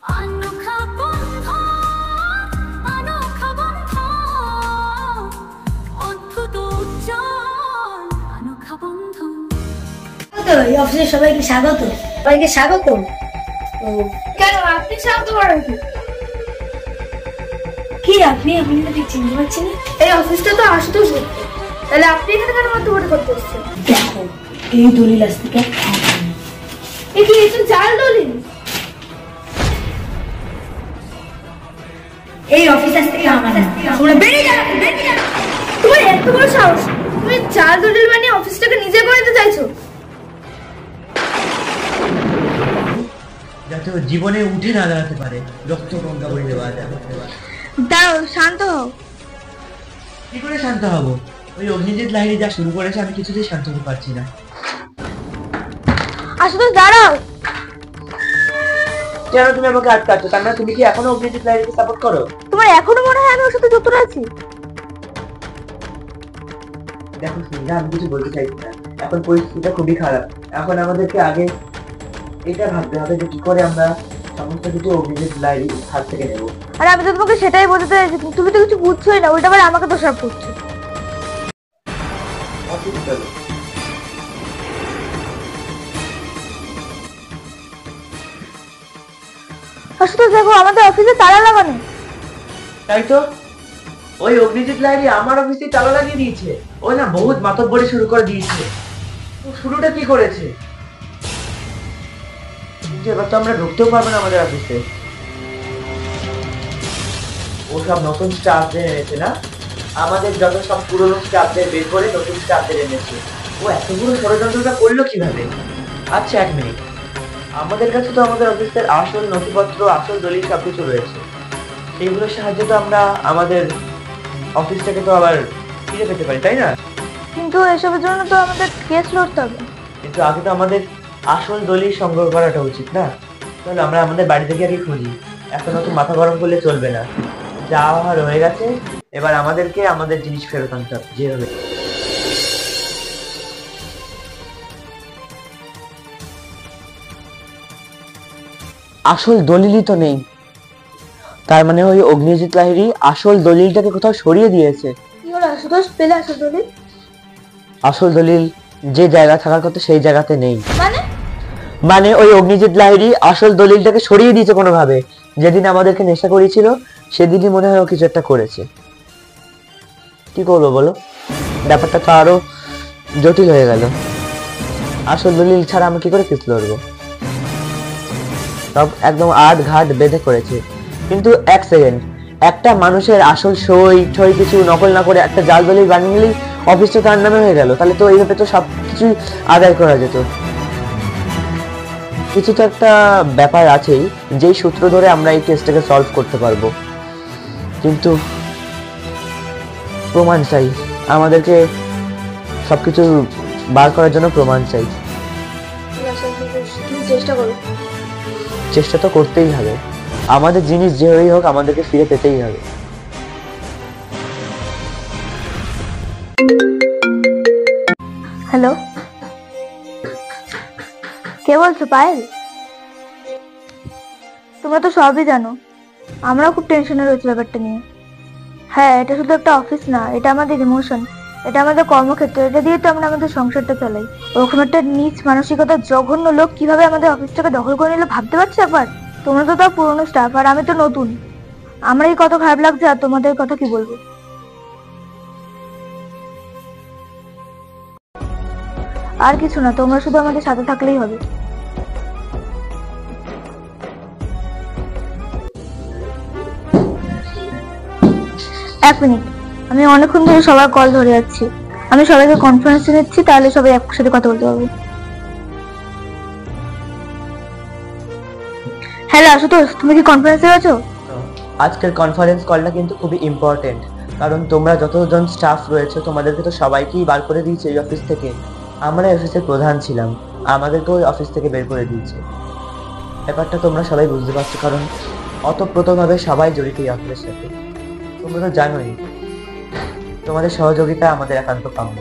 अनोखा बंधन अनोखा बंधन अद्भुत उज्জ্বল अनोखा बंधन। তো এই অফিসে সবাইকে স্বাগত। সবাইকে স্বাগত। কেন আপনি স্বাগত করেন কি আপনি আপনি তো ঠিক চিনতে পারছেন না? এই অফিসটা তো আশুতোষ গুপ্ত, তাহলে আপনি এখানে কেন মন্তব্য করতে এসেছেন? দেখো এই দলিল আজ থেকে কি এটা জাল দলিল? এই অফিস আজ থেকে আমার। তোমরা বেরিয়ে যাও, বেরিয়ে যাও। তোমার এত বড় সাহস, তুমি জাল দলিল বানিয়ে অফিসটাকে নিজে করে নিতে চাইছো? যাতে ও জীবনে উঠে না দাঁড়াতে পারে, রক্ত গঙ্গা বলে দেওয়া যাবে। দাও, শান্ত হও। কি করে শান্ত হব? ওই অগ্নিজিৎ লাহিড়ী যা শুরু করেছে আমি কিছুতেই শান্ত হতে পারছি না। আশুতোষ দাঁড়াও। কেন তুমি আমাকে আটকাচ্ছ? তার মানে তুমি কি এখনো অগ্নিজিৎ লাহিড়ীকে সাপোর্ট করো? তোমার এখনো মনে হয় আমি ওর সাথে যুক্ত আছি? দেখো সন্ধ্যা, আমি কিছু বলতে চাইছি না। এখন পরিস্থিতিটা খুবই খারাপ। এখন আমাদেরকে আগে এটা ভাবতে হবে যে কি করে আমরা সমস্ত কিছু অগ্নিজিৎ লাহিড়ীর হাত থেকে নেবো। আর আমি তো তোমাকে সেটাই বোঝাতে চাইছি, তুমি তো কিছু বুঝছোই না, ওইটা আবার আমাকে দোষারোপ করছো। অফিস চলো। আশুতোষ দেখো, আমাদের অফিসে তালা লাগানো। তাই তো, ওই অগ্নিজিৎ লাহিড়ী আমার অফিসে তালা লাগিয়ে দিয়েছে। ও না বহুত মাতব্বরি শুরু করে দিয়েছে। ও শুরুটা কি করেছে? কিন্তু এবার তো আমরা ঢুকতেও পারবো না আমাদের অফিসে। ও সব নতুন স্টাফদের এনেছে না, আমাদের যত সব পুরনো স্টাফদের বের করে নতুন স্টাফদের এনেছে। ও এত বড় ষড়যন্ত্রটা করলো কিভাবে? আচ্ছা এক মিনিট, আমাদের কাছে তো আমাদের অফিসের আসল নথিপত্র, আসল দলিল সবকিছু রয়েছে। সেইগুলোর সাহায্যে তো আমরা আমাদের অফিসটাকে তো আবার ফিরে পেতে পারি, তাই না? কিন্তু এসবের জন্য তো আমাদের কেস লড়তে হবে। কিন্তু আগে তো আমাদের আসল দলিল সংগ্রহ করাটা উচিত না? তাহলে আমরা আমাদের বাড়ি থেকে আগে খুঁজি। এখন অত মাথা গরম করলে চলবে না। যা হওয়ার হয়ে গেছে, এবার আমাদেরকে আমাদের জিনিস ফেরত আনতে হবে যেভাবে। আসল দলিলই তো নেই, তার মানে ওই অগ্নিজিৎ লাহিড়ী আসল দলিলটাকে কোথাও সরিয়ে দিয়েছে। কি হলো আশুতোষ, পেলে আসল দলিল? আসল দলিল যে জায়গা থাকার কথা সেই জায়গাতে নেই। মানে? মানে ওই অগ্নিজিৎ লাহিড়ী আসল দলিলটাকে সরিয়ে দিয়েছে কোনোভাবে। যেদিন আমাদেরকে নেশা করিয়েছিল সেদিনই মনে হয় ও কিছু একটা করেছে। কি করবো বলো? ব্যাপারটা তো আরো জটিল হয়ে গেল। আসল দলিল ছাড়া আমি কি করে কেস লড়বো? সব একদম আট ঘাট বেঁধে করেছে। কিন্তু এক সেকেন্ড, একটা মানুষের আসল সই ঠই কিছু নকল না করে একটা জাল দলিল বানিয়ে নিলেই অফিসটা তার নামে হয়ে গেল। তাহলে তো এইভাবে তো সবকিছু আদায় করা যেত। কিছু তো একটা ব্যাপার আছেই, যেই সূত্র ধরে আমরা এই কেসটাকে সলভ করতে পারবো। কিন্তু প্রমাণ চাই, আমাদেরকে সবকিছু বার করার জন্য প্রমাণ চাই। তুমি চেষ্টা করো। চেষ্টা তো করতেই হবে, আমাদের জিনিস যেভাবেই হোক আমাদেরকে ফিরে পেতেই হবে। হ্যালো, কে বলছো? পায়েল? তোমরা তো সবই জানো, আমরাও খুব টেনশনে রয়েছে ব্যাপারটা নিয়ে। হ্যাঁ, এটা শুধু একটা অফিস না, এটা আমাদের ইমোশন, এটা আমাদের কর্মক্ষেত্র, এটা দিয়ে তো আমরা আমাদের সংসারটা চালাই। ওরকম একটা নীচ মানসিকতার জঘন্য লোক কিভাবে আমাদের অফিসটাকে দখল করে নিল ভাবতে পারছো একবার? তোমরা তো তাও পুরোনো স্টাফ, আর আমি তো নতুন। আমরাই কত খারাপ লাগছে, আর তোমাদের কথা কি বলবো। আর কিছু না, তোমরা শুধু আমাদের সাথে থাকলেই হবে। এক মিনিট, আমি অনেকক্ষণ ধরে সবার কল ধরে যাচ্ছি। আমি সবাইকে কনফারেন্সে নিচ্ছি, তাহলে সবাই একসাথে কথা বলতে পারবো। হ্যালো আশুতোষ, তুমি কি কনফারেন্সে আছো? আজকের কনফারেন্স কলটা কিন্তু খুবই ইম্পর্টেন্ট, কারণ তোমরা যতজন স্টাফ রয়েছে তোমাদেরকে তো সবাইকেই বার করে দিয়েছে এই অফিস থেকে। আমরা অফিসের প্রধান ছিলাম, আমাদেরকে ওই অফিস থেকে বের করে দিয়েছে। ব্যাপারটা তোমরা সবাই বুঝতে পারছো, কারণ অতপ্রতভাবে সবাই জড়িত এই অফিসের সাথে। তোমরা তো জানোই, তোমাদের সহযোগিতা আমাদের একান্ত কাম্য।